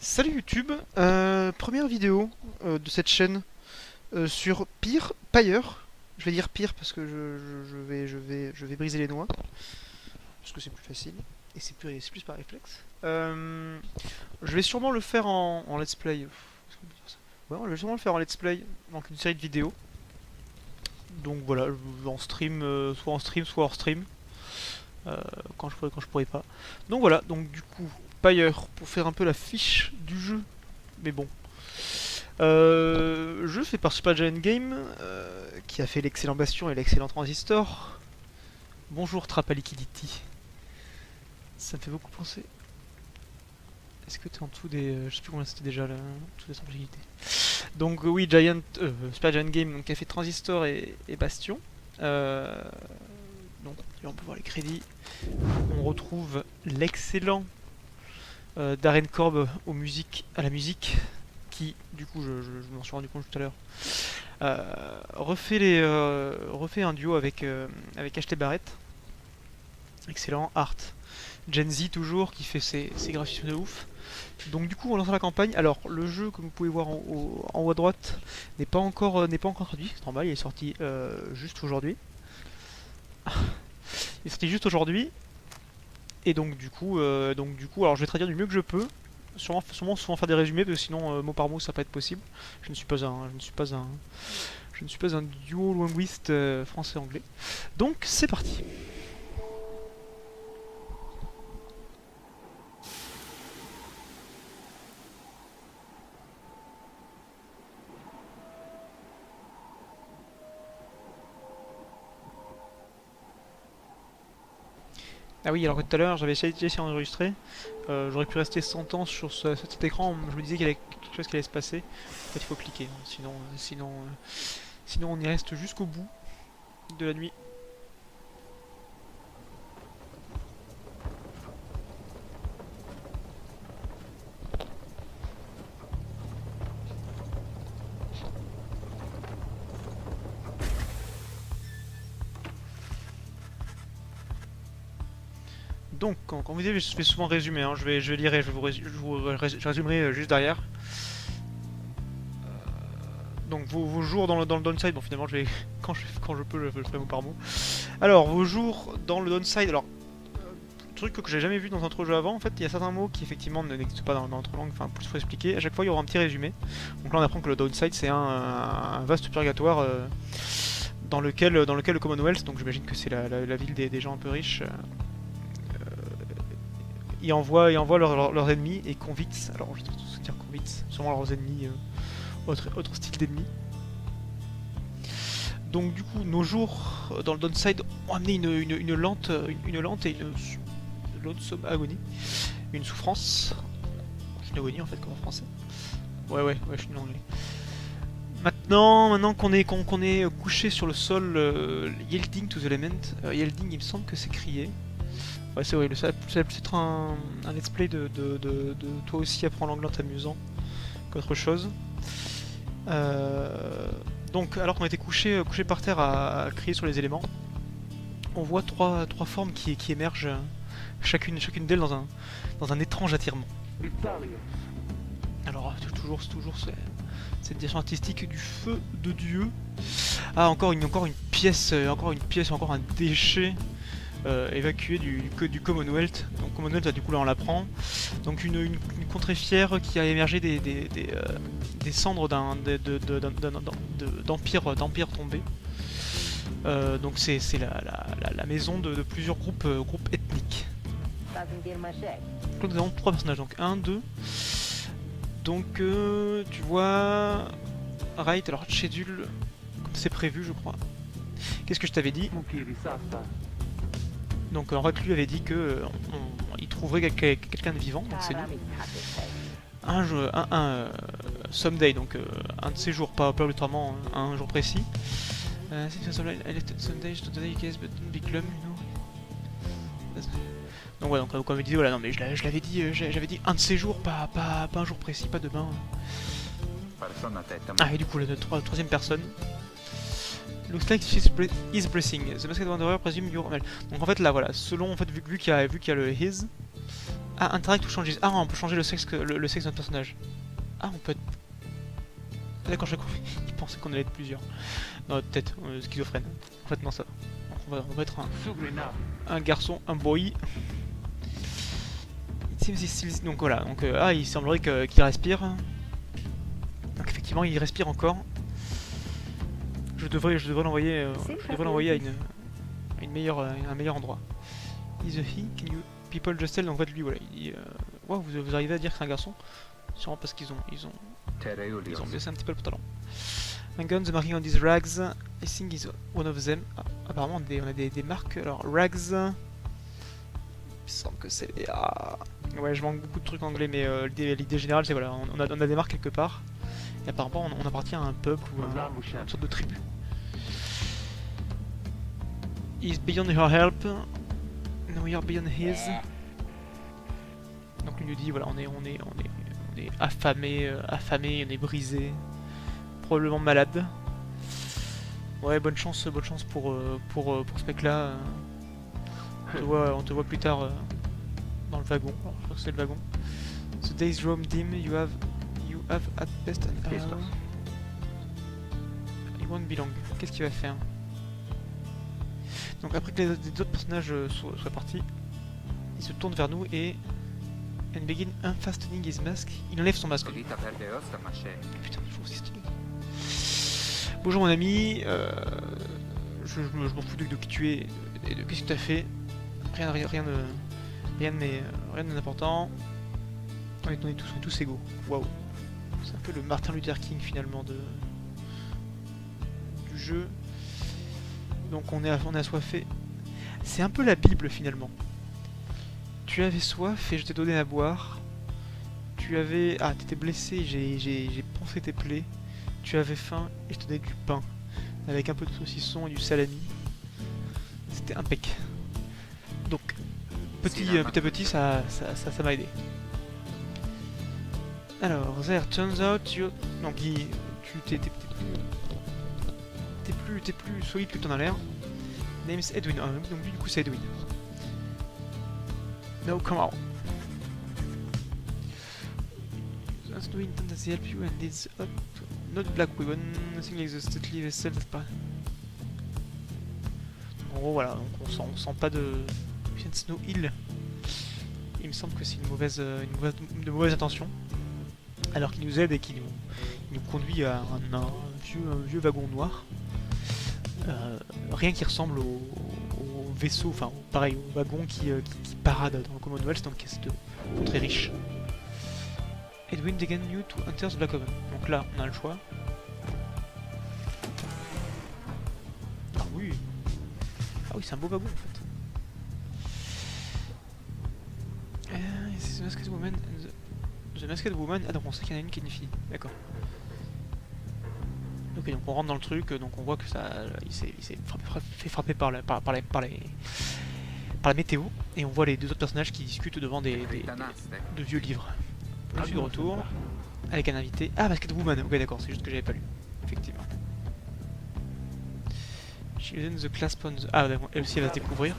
Salut YouTube, première vidéo de cette chaîne sur Pyre. Je vais dire Pyre parce que je vais briser les noix, parce que c'est plus facile et c'est plus par réflexe. Je vais sûrement le faire en let's play. Ouais, je vais sûrement le faire en let's play, donc une série de vidéos. Donc voilà, en stream, soit en stream, soit hors stream, quand je pourrai pas. Donc voilà, donc du coup, Pyre pour faire un peu la fiche du jeu. Mais bon, jeu fait par Super Giant Game, qui a fait l'excellent Bastion et l'excellent Transistor. Bonjour Trap à Liquidity. Ça me fait beaucoup penser. Est-ce que t'es en dessous des. Je sais plus combien c'était déjà là. En dessous des sensibilités. Donc, oui, Super Giant Game donc, qui a fait Transistor et Bastion. Donc, on peut voir les crédits. On retrouve l'excellent Darren Korb à la musique. Qui, du coup, je m'en suis rendu compte tout à l'heure. Refait un duo avec HT Barrett. Excellent. Art. Gen Z toujours, qui fait ses graphismes de ouf. Donc du coup on lance la campagne. Alors le jeu, comme vous pouvez voir en haut à droite, n'est pas encore traduit, c'est normal, il est sorti juste aujourd'hui. Il est sorti juste aujourd'hui. Et donc du coup, alors je vais traduire du mieux que je peux. Sûrement faire des résumés, parce que sinon mot par mot ça va pas être possible. Je ne suis pas un duo-linguiste français-anglais. Donc c'est parti. Ah oui, alors que tout à l'heure j'avais essayé d'enregistrer, j'aurais pu rester 100 ans sur cet écran, je me disais qu'il y avait quelque chose qui allait se passer. En fait il faut cliquer, hein, sinon on y reste jusqu'au bout de la nuit. Donc, quand vous dites, je fais souvent résumer, hein, je vais lire et je résumerai juste derrière. Donc vos jours dans le downside, bon finalement je vais quand je peux je le ferai mot par mot. Alors vos jours dans le downside, alors truc que j'ai jamais vu dans un autre jeu avant, en fait il y a certains mots qui effectivement n'existent pas dans notre langue, enfin plus faut expliquer, à chaque fois il y aura un petit résumé. Donc là on apprend que le downside c'est un vaste purgatoire dans lequel le Commonwealth, donc j'imagine que c'est la ville des gens un peu riches, ils envoient leurs ennemis et convicts, alors je vais tous dire convicts, sûrement leurs ennemis, autre style d'ennemis. Donc du coup, nos jours dans le downside ont amené une lente et une lonesome agonie, une souffrance, une agonie en fait comme en français. Ouais, je suis nul en anglais. Maintenant qu'on est couché sur le sol, yielding to the element, yielding il me semble que c'est crier. Ouais c'est horrible, ça va plus être un let's play de toi aussi apprendre l'anglais en t'amusant qu'autre chose. Donc alors qu'on était couché par terre à crier sur les éléments, on voit trois formes qui émergent, chacune d'elles dans un étrange attirement. Alors toujours cette direction artistique du feu de Dieu. Ah encore une pièce, encore un déchet évacué du Commonwealth. Donc Commonwealth là, du coup là on l'apprend. Donc une contrefière qui a émergé des cendres d'empire tombé. Donc c'est la maison de plusieurs groupes ethniques. Donc nous avons trois personnages, donc 1, 2. Donc tu vois... Right, alors schedule, comme c'est prévu je crois. Qu'est-ce que je t'avais dit? Donc en fait lui avait dit que il trouverait quelqu'un de vivant, donc c'est nous. Someday, donc un de ces jours, pas obligatoirement un jour précis. Donc ouais, donc comme il dit, voilà, non mais je l'avais dit, j'avais dit un de ces jours, pas un jour précis, pas demain. Ah et du coup la troisième personne. Looks like he's blessing. The Masked Wanderer presume you're... Donc en fait là voilà, selon en fait vu qu'il y a le his, Ah, interact ou changes. Ah, on peut changer le sexe, le sexe de notre personnage. Ah, on peut être... Ah, d'accord, j'ai compris. Il pensait qu'on allait être plusieurs. Dans notre tête, schizophrène. En fait, non, ça va. Donc on va être un garçon, un boy. Donc voilà, donc ah, il semblerait qu'il respire. Donc effectivement, il respire encore. Je devrais l'envoyer à un meilleur endroit. Is a he? Can you people just tell? Donc en fait lui voilà, il dit wow, vous arrivez à dire que c'est un garçon? Sûrement parce qu'ils ont baissé un petit peu le pantalon. My gun, the marking on these rags, I think is one of them. Ah, apparemment on a des marques. Alors rags, il me semble que c'est les... Ah. Ouais, je manque beaucoup de trucs anglais, mais l'idée générale c'est voilà, on a des marques quelque part. Et apparemment on appartient à un peuple ou à une sorte de tribu. Is beyond her help. No, we are beyond his. Donc il nous dit voilà, on est affamé, on est brisé, probablement malade. Ouais, bonne chance pour ce mec là. On te voit plus tard dans le wagon. Alors, je crois que c'est le wagon. The days roam dim, you have at best an hour. You won't be long. Qu'est-ce qu'il va faire? Donc après que les autres personnages soient partis, il se tourne vers nous et and begin unfastening his mask. Il enlève son masque. Putain, je trouve c'est stylé. Bonjour mon ami, je m'en fous de qui tu es et de qu'est-ce que tu as fait. Rien de d'important. On est tous égaux. Waouh. C'est un peu le Martin Luther King finalement du jeu. Donc on est assoiffé. C'est un peu la Bible finalement. Tu avais soif et je t'ai donné à boire. Tu avais... Ah, t'étais blessé, j'ai pansé tes plaies. Tu avais faim et je te donnais du pain. Avec un peu de saucisson et du salami. C'était impec. Donc, petit à petit, ça m'a aidé. Alors, there, turns out, donc t'es plus solide que t'en as l'air. Name's Edwin. Ah, donc du coup c'est Edwin. No, come on. That's no intent to help you and it's up. Not black weapon, nothing like the stately vessel that part. En gros voilà, donc on sent pas de Snow Hill. Il me semble que c'est de mauvaise intention. Alors qu'il nous aide et qu'il nous conduit à un vieux wagon noir. Rien qui ressemble au vaisseau, enfin pareil, au wagon qui parade dans le Commonwealth, donc c'est de très riche. Edwin began you to enter the Black Oven. Donc là, on a le choix. Ah oui, c'est un beau wagon en fait. The Masked Woman and the Masked Woman. Ah donc on sait qu'il y en a une qui est une fille, d'accord. Ok, donc on rentre dans le truc, donc on voit que ça, il s'est fait frapper par la météo, et on voit les deux autres personnages qui discutent devant de vieux livres. Je suis de retour, avec un invité. Ah, Masked Woman, ok d'accord, c'est juste que j'avais pas lu, effectivement. Children the Clasp on the... Ah, elle aussi elle va se découvrir.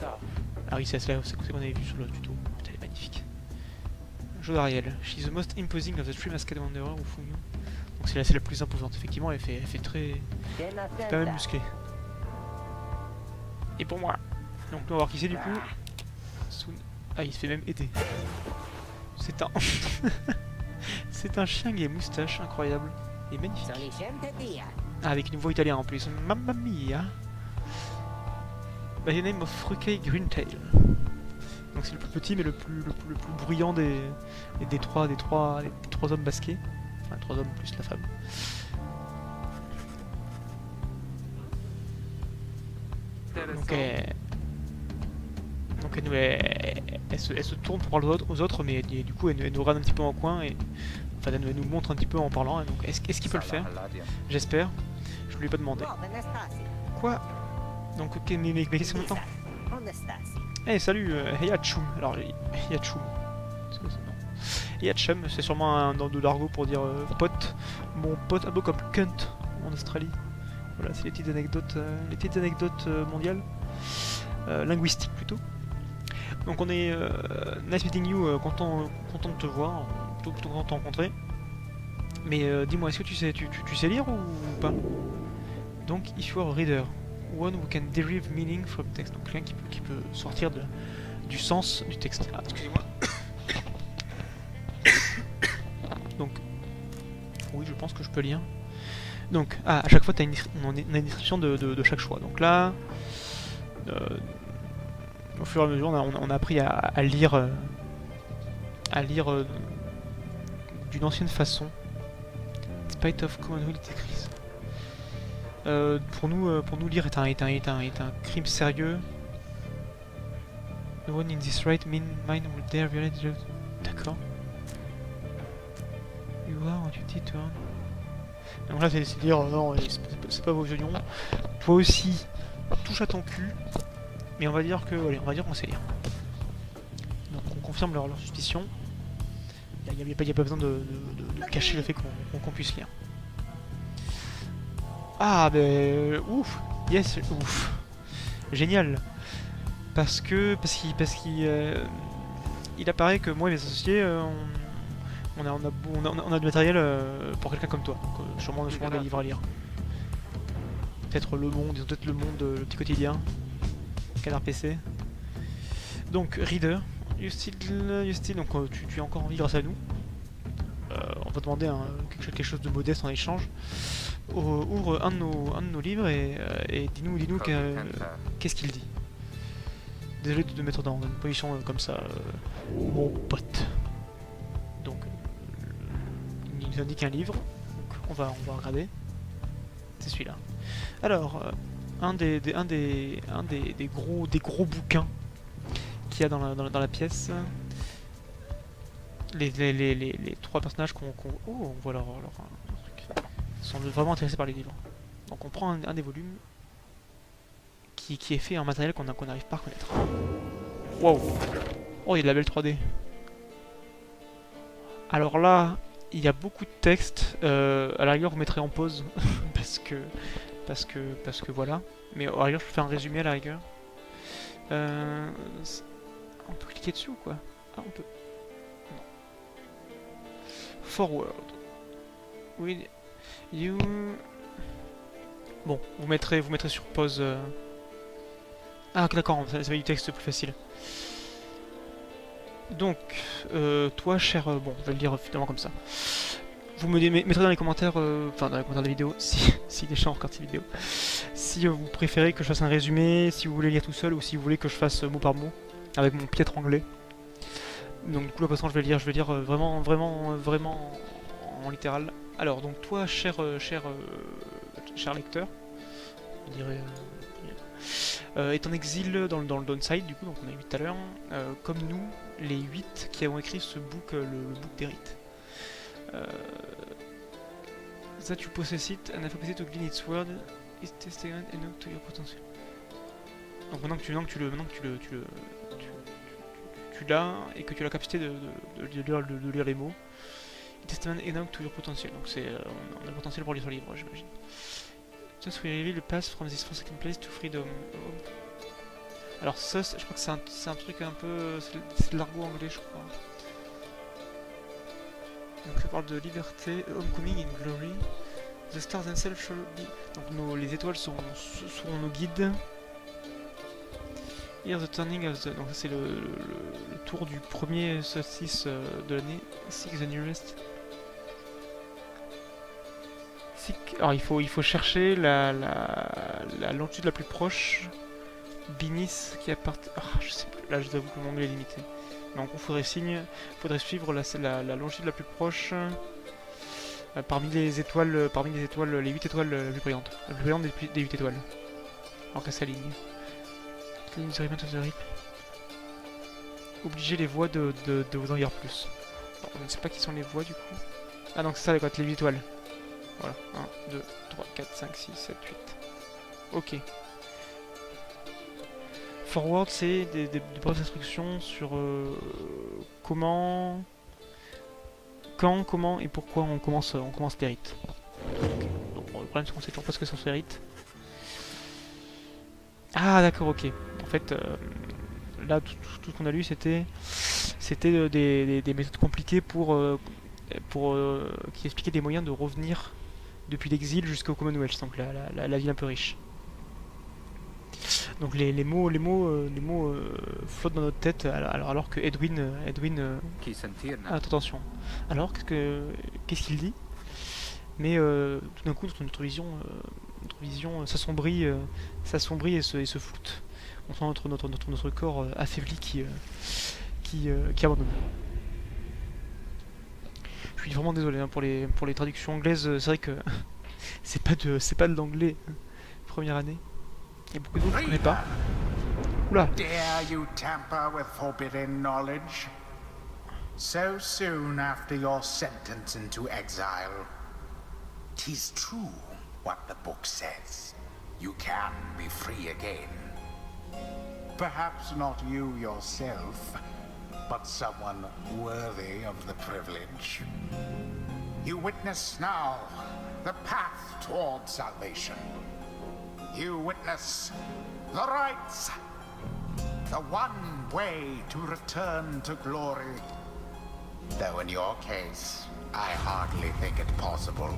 Ah oui, c'est ce qu'on avait vu sur le tuto, putain elle est magnifique. Jo d'Ariel, she's the most imposing of the three Masked Wanderers who found you. Donc c'est la plus imposante, effectivement, elle fait très... pas mal musclée. Et pour moi. Donc on va voir qui c'est du coup. Ah, il se fait même aider. C'est un... c'est un chien qui est moustache, incroyable. Et magnifique. Ah, avec une voix italienne en plus. Mamma mia. By the name of Fruquet Greentail. Donc c'est le plus petit mais le plus bruyant des trois hommes basqués. Enfin, 3 hommes plus la femme. Donc elle se tourne pour parler aux autres, mais du coup elle nous râle un petit peu en coin et enfin elle nous montre un petit peu en parlant. Et donc est-ce qu'il peut le faire? J'espère. Je lui ai pas demandé. Quoi? Donc ok, mais qu'est-ce qu'on entend? Eh salut, Yachum. Alors Yachum. Yachum, c'est sûrement un nom de l'argot pour dire pote. Mon pote, un peu comme cunt en Australie. Voilà, c'est les petites anecdotes mondiales. Linguistiques plutôt. Donc on est nice meeting you, content de te voir, plutôt content de te rencontrer. Mais dis-moi, est-ce que tu sais lire ou pas? Donc, if you are a reader, one who can derive meaning from text. Donc quelqu'un qui peut sortir du sens du texte. Ah, excusez-moi. Donc, oui, je pense que je peux lire. Donc, à chaque fois, on a une description de chaque choix. Donc là, au fur et à mesure, on a appris à lire, d'une ancienne façon. Spite of common will decrease. Pour nous, lire est un crime sérieux. No one in this right mind will dare violate the... D'accord. You are on duty to earn. Donc là, c'est dire, non, c'est pas vos oignons. Toi aussi, touche à ton cul. Mais on va dire que, allez, on va dire qu'on sait lire. Donc on confirme leur suspicion. Il n'y a pas besoin de cacher le fait qu'on puisse lire. Ah, ben, ouf, yes, ouf, génial. Parce qu'il il apparaît que moi et mes associés, on a du matériel pour quelqu'un comme toi. Donc, sûrement des livres à lire. Peut-être Le Monde, peut-être Le Monde, le petit quotidien, Canard PC. Donc, Reader, you still, donc tu as encore envie grâce à nous. On va demander quelque chose de modeste en échange. Ouvre un de nos livres et dis-nous qu'est-ce qu'il dit. Désolé de te mettre dans une position comme ça, mon pote. Donc, il nous indique un livre, donc on va regarder. C'est celui-là. Alors, un des gros bouquins qu'il y a dans la pièce. Les trois personnages on voit leur truc. Ils sont vraiment intéressés par les livres. Donc on prend un des volumes qui est fait en matériel qu'on n'arrive pas à reconnaître. Wow. Oh, il y a de la belle 3D. Alors là, il y a beaucoup de texte. À la rigueur, vous mettrez en pause parce que voilà. Mais à la rigueur, je peux faire un résumé à la rigueur. On peut cliquer dessus ou quoi? Ah, on peut. Non. Forward. Oui. You. Bon, vous mettrez sur pause. Ah, d'accord, ça fait du texte plus facile. Donc, toi, cher... bon, je vais le lire finalement comme ça. Vous me mettrez dans les commentaires, enfin dans les commentaires de la vidéo, si les gens ont regardé cette vidéo, si vous préférez que je fasse un résumé, si vous voulez lire tout seul, ou si vous voulez que je fasse mot par mot, avec mon piètre anglais. Donc du coup, là, pour l'instant, je vais lire vraiment en littéral. Alors, donc toi, cher lecteur, je dirais... est en exil dans le downside, du coup, donc on a vu tout à l'heure, comme nous, les 8 qui avons écrit ce book, le book des rites. That you possess it and have capacity to glean its word, its testament and know to your potential. Donc maintenant que tu l'as et que tu as la capacité de lire les mots, testament and know to your potential. Donc on a le potentiel pour lire ce livre, j'imagine. Just we reveal the path from this forsaken place to freedom. Alors ça, je crois que c'est un truc un peu... C'est de l'argot anglais, je crois. Donc ça parle de liberté, homecoming in glory. The stars themselves shall be... Donc les étoiles seront nos guides. Here the turning of the... Donc ça c'est le tour du premier solstice de l'année. Seek the nearest... Alors il faut chercher la longitude la plus proche. Binis qui appartient... Oh, je sais plus, là je t'avoue que mon anglais est limité. Donc il faudrait suivre la longitude la plus proche parmi les étoiles, les 8 étoiles les plus brillantes. La plus brillante des 8 étoiles. Alors qu'elle s'aligne. Obligez les voix de vous en dire plus. Bon, je ne sais pas qui sont les voix du coup. Ah donc c'est ça, les 8 étoiles. Voilà, 1, 2, 3, 4, 5, 6, 7, 8. Ok. Forward, c'est des brèves instructions sur comment, quand, comment et pourquoi on commence les rites. Donc, le problème c'est qu'on sait toujours pas ce que sont ces rites. Ah d'accord, ok. En fait, là, tout ce qu'on a lu, c'était des méthodes compliquées qui expliquaient des moyens de revenir depuis l'exil jusqu'au Commonwealth, donc la ville un peu riche. Donc les mots flottent dans notre tête alors que Edwin attention. Alors qu'est-ce qu'il dit? Mais tout d'un coup notre vision s'assombrit et se floute. On sent notre corps affaibli qui abandonne. Je suis vraiment désolé hein, pour les traductions anglaises, c'est vrai que c'est pas de l'anglais première année. Il y a beaucoup d'autres que je connais pas. Oula. Dare you tamper with forbidden knowledge? So soon after your sentence into exile. 'Tis true what the book says. You can be free again. Perhaps not you yourself, but someone worthy of the privilege. You witness now the path toward salvation. You witness the rights, the one way to return to glory. Though in your case, I hardly think it possible.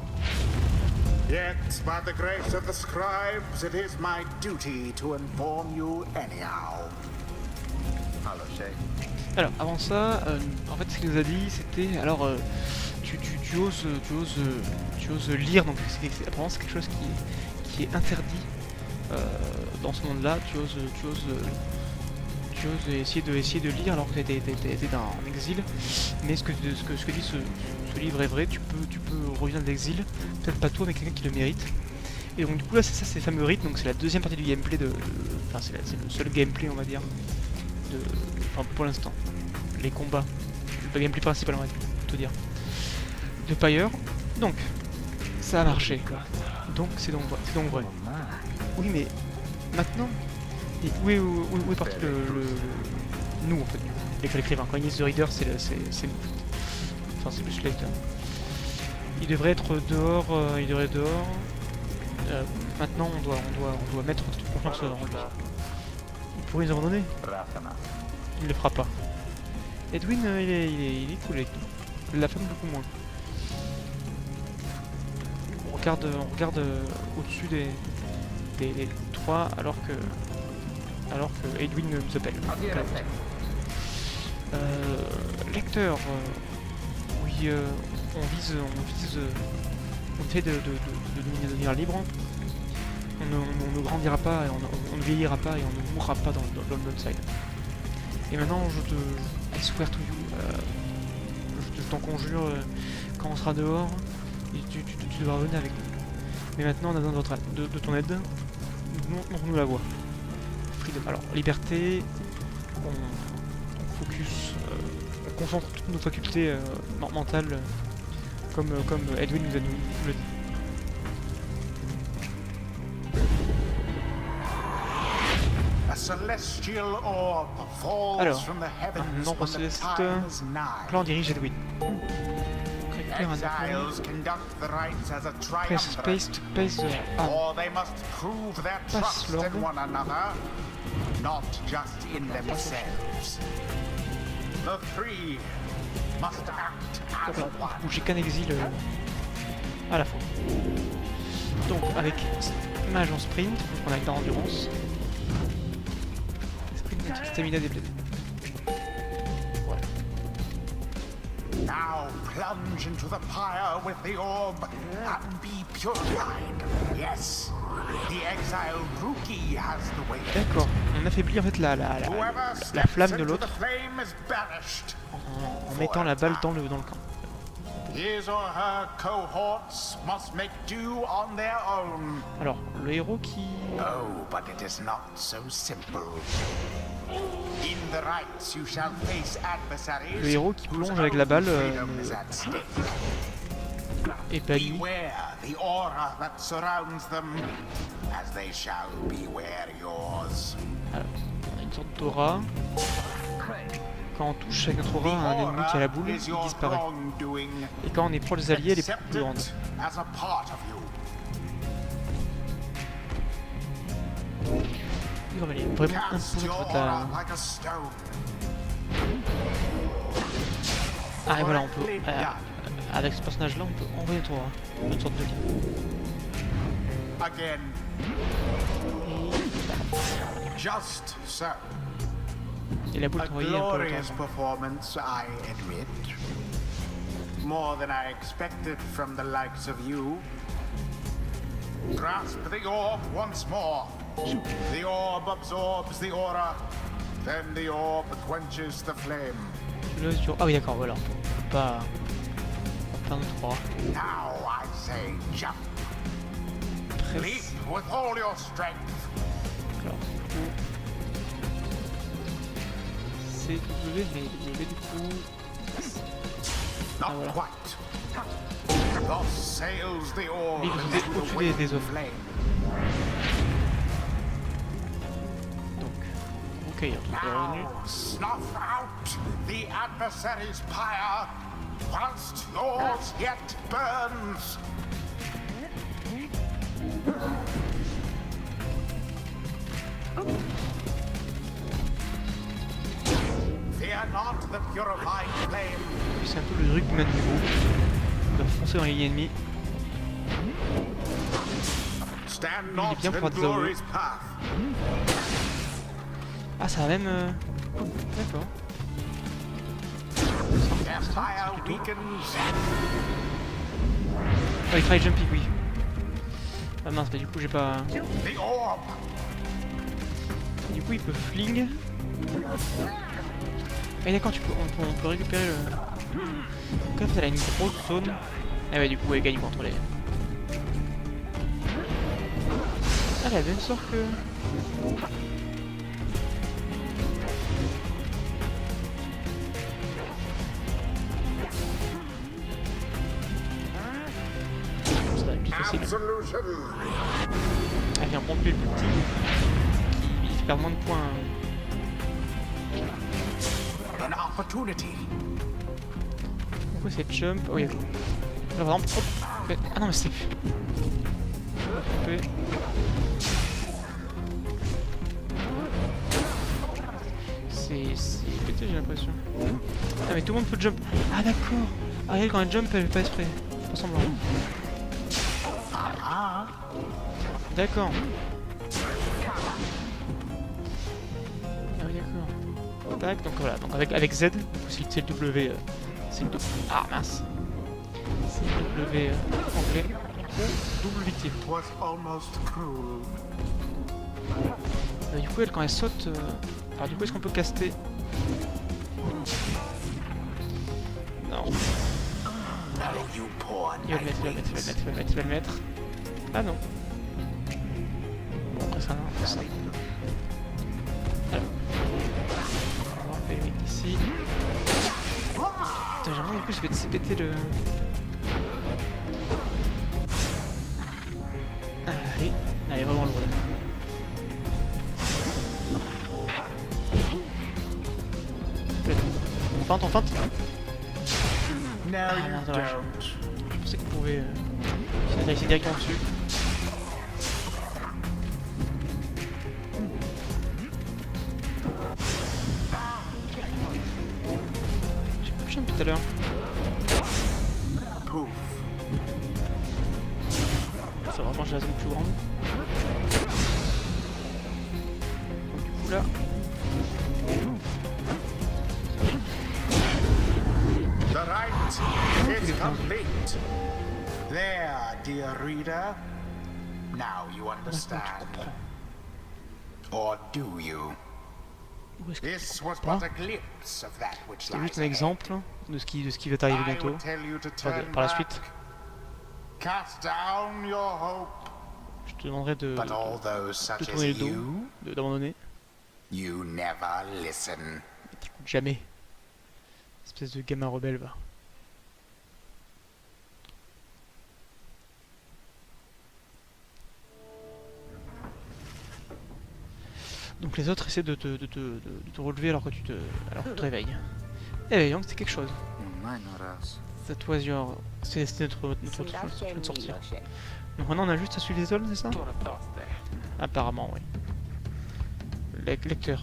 Yet, by the grace of the scribes, it is my duty to inform you anyhow. Hello, Shay. Alors, avant ça, en fait, ce qu'il nous a dit, c'était, alors, tu oses lire, donc apparemment c'est quelque chose qui est interdit dans ce monde-là. Tu oses essayer de lire alors que tu étais en exil. Mais ce que dit ce livre est vrai, tu peux revenir de l'exil, peut-être pas toi, mais quelqu'un qui le mérite. Et donc du coup là c'est ça, c'est les fameux rythmes, donc c'est la deuxième partie du gameplay enfin c'est le seul gameplay on va dire enfin pour l'instant. Les combats, le gameplay principal on va tout dire. De Pyre, donc ça a marché quoi. Donc c'est donc vrai. Oui mais maintenant, où est parti nous en fait, l'écrivain. Quand il dit The Reader c'est nous. Enfin c'est plus lecteur. Il devrait être dehors, maintenant on doit mettre toute confiance en lui. Il pourrait nous abandonner. Il le fera pas. Edwin il est cool avec nous. La femme beaucoup moins. On regarde au-dessus des trois alors que Edwin nous appelle. Lecteur, oui, on essaie de devenir libre. On ne grandira pas, et on ne vieillira pas et on ne mourra pas dans le downside. Et maintenant, I swear to you, je t'en conjure, quand on sera dehors, tu devras revenir avec nous. Mais maintenant, on a besoin de ton aide. Montre-nous la voie. Freedom. Alors, liberté, on focus, on concentre toutes nos facultés mentales, comme Edwin nous le dit. Alors, un ordre céleste, là on dirige Edwin. Récupère un press space to pace passe l'ordre. Not just in themselves. The three must act as one. J'ai qu'un exil à la fois. Donc avec mage en sprint, on a de l'endurance. Sprint, stamina débloqué. Voilà. Now plunge into the pyre with the orb and be purified. Yes, the exiled rookie has the way. D'accord, on affaiblit en fait la flamme de l'autre en mettant la balle dans le camp. His or her cohorts must make do on their own. Alors, le héros qui... Oh, but it is not so simple. In the rights you shall face adversaries. Le héros qui plonge avec la balle épanoui. Beware the aura that surrounds them, as they shall beware yours. Alors, on a une sorte d'aura. Quand on touche avec notre aura un ennemi qui a la boule, il disparaît. Et quand on est proche des alliés, elle est plus grande. Tigre, elle est vraiment Cast imposante your ta... aura like a stone. Ah et voilà, on peut... Correctly done. avec ce personnage là, on peut envoyer notre aura. Une sorte de lit. Again. Just so. Et la boule A t'envoyait un peu glorious longtemps. performance, I admit. More than I expected from the likes of you. Grasp the orb once more. The orb absorbs the aura. Then the orb quenches the flame. Ah oui d'accord, voilà. On peut pas faire notre aura. Now I say jump. Leap Presse. with all your strength. Alors, du coup... C'est W, mais W du coup... Not voilà. quite. Thus sails the orb Oui, vous into êtes the au-dessus wind des offres. flame. Donc, ok, il y a un truc de revenu. Now snuff out the adversary's pyre whilst yours yet burns. Fear not the purified flame. C'est un peu le truc du man niveau. On doit foncer dans les lignes ennemies. Stand Il est not bien pour in être zéro. glory's path. Ah, ça va même... D'accord. Empire plutôt. weakens. Ah, il try jumping, oui. Ah mince, bah du coup j'ai pas... The orb. Du coup il peut fling. Ah d'accord, on peut récupérer le... Donc en fait elle a une grosse zone. Ah ouais, du coup elle gagne contre les... Ah, elle a le même sort que... Ça va être plus facile. Absolution. Elle vient pomper le plus petit. Il fait perdre moins de points. An opportunity. Pourquoi c'est jump? Oh, oui. Là par exemple, hop. Ah non mais c'est... Hop. C'est pété j'ai l'impression. Ah mais tout le monde peut jump. Ah d'accord. Ah elle quand elle jump elle fait pas exprès. Pas semblant. D'accord. Ah oui d'accord. Tac, donc voilà, donc avec Z, du coup c'est le W, c'est le W. Ah mince. C'est le W anglais. Ou double victime. It was almost cruel. Du coup elle quand elle saute... Alors du coup est-ce qu'on peut caster? Non. Oh, you poor Il va le mettre, il va le mettre, il va le mettre, il va le mettre, il va le mettre. Ah non. Bon après ça non, ça. Alors. On va faire le mec ici. Putain j'ai vraiment du coup je vais essayer de péter le... Allez, elle est vraiment lourde. On feinte. No, Ah, you non, dommage. don't. Je pensais qu'on pouvait... essayer directement dessus. J'ai pas pu tout à l'heure. Poof. C'est vraiment j'ai la zone plus grande. Donc du coup là... The rite is complete. There, dear reader. Now you understand. Or do you? Où est-ce que This was Pas. but a glimpse of that which c'est lies juste un ahead. exemple de ce qui va t'arriver I bientôt. would tell you to Enfin, turn par la back. suite. Cast down your hope. Je te demanderai de But all those such as tourner le dos, you, d'abandonner. you never listen. T'écoutes jamais. Espèce de gamin rebelle va. Donc les autres essaient de te relever alors que tu te réveilles. Eh bien, donc c'est quelque chose. That was your... C'est notre chemin de sortir. Donc maintenant on a juste à suivre les zones, c'est ça? Apparemment, oui. Lecteur,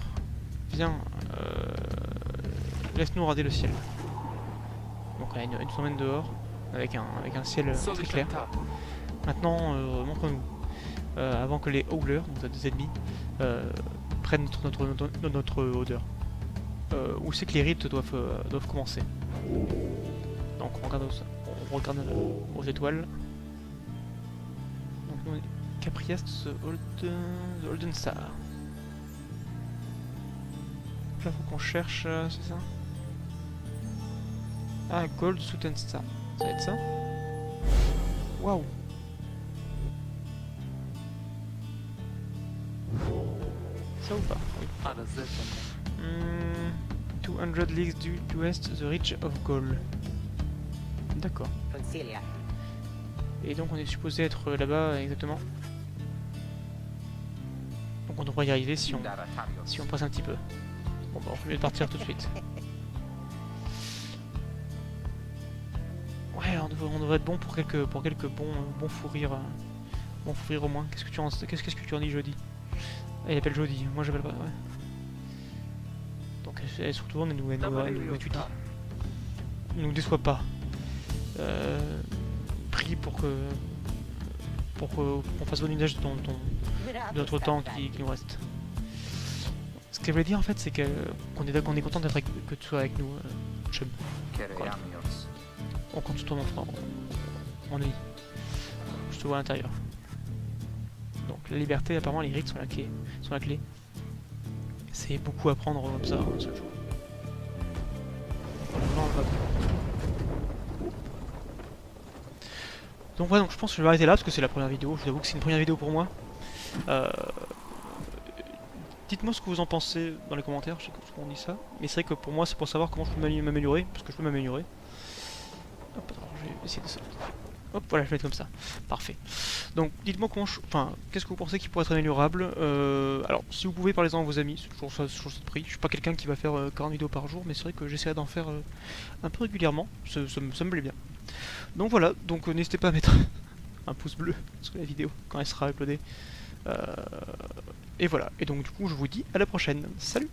viens, laisse-nous regarder le ciel. Donc il nous emmène dehors avec un ciel très clair. Maintenant, montre-nous, avant que les Howlers, donc des ennemis, prennent notre odeur. Où c'est que les rites doivent commencer. Donc on regarde aux étoiles. Donc nous, Capriast, the Holden Star. Là faut qu'on cherche, c'est ça? Ah, Gold Souten Star. Ça va être ça? Waouh! Ça ou pas? Oui. 200 leagues due west, the Ridge of Gaul. D'accord. Et donc on est supposé être là-bas exactement. Donc on devrait y arriver si on presse un petit peu. Bon bah on va partir tout de suite. Ouais, on devrait être bon pour quelques bons fous rires. Bons fous rires au moins. Qu'est-ce que tu en dis jeudi? Ah, il appelle jeudi, moi j'appelle pas, ouais. Donc elle se retourne et nous étudie. Ne nous déçoit pas. Prie pour qu'on fasse bon usage de notre temps qui nous reste. Ce qu'elle voulait dire en fait, c'est qu'on est content d'être que tu sois avec nous, chum. Voilà. On compte sur toi mon frère. On est. Je te vois à l'intérieur. Donc la liberté, apparemment les rites sont la clé. C'est beaucoup à prendre comme ça, ce jeu. Donc voilà, donc je pense que je vais arrêter là parce que c'est la première vidéo. Je vous avoue que c'est une première vidéo pour moi. Dites-moi ce que vous en pensez dans les commentaires, je sais qu'on dit ça. Mais c'est vrai que pour moi c'est pour savoir comment je peux m'améliorer, parce que je peux m'améliorer. Hop, alors je vais essayer de ça. Hop, voilà, je vais mettre comme ça. Parfait. Donc, dites-moi qu'est-ce que vous pensez qui pourrait être améliorable. Alors, si vous pouvez, parlez-en à vos amis, c'est toujours ça de prix. Je suis pas quelqu'un qui va faire 40 vidéos par jour, mais c'est vrai que j'essaierai d'en faire un peu régulièrement. Ça me plaît bien. Donc voilà, donc n'hésitez pas à mettre un pouce bleu sur la vidéo quand elle sera uploadée. Et voilà, et donc du coup, je vous dis à la prochaine. Salut!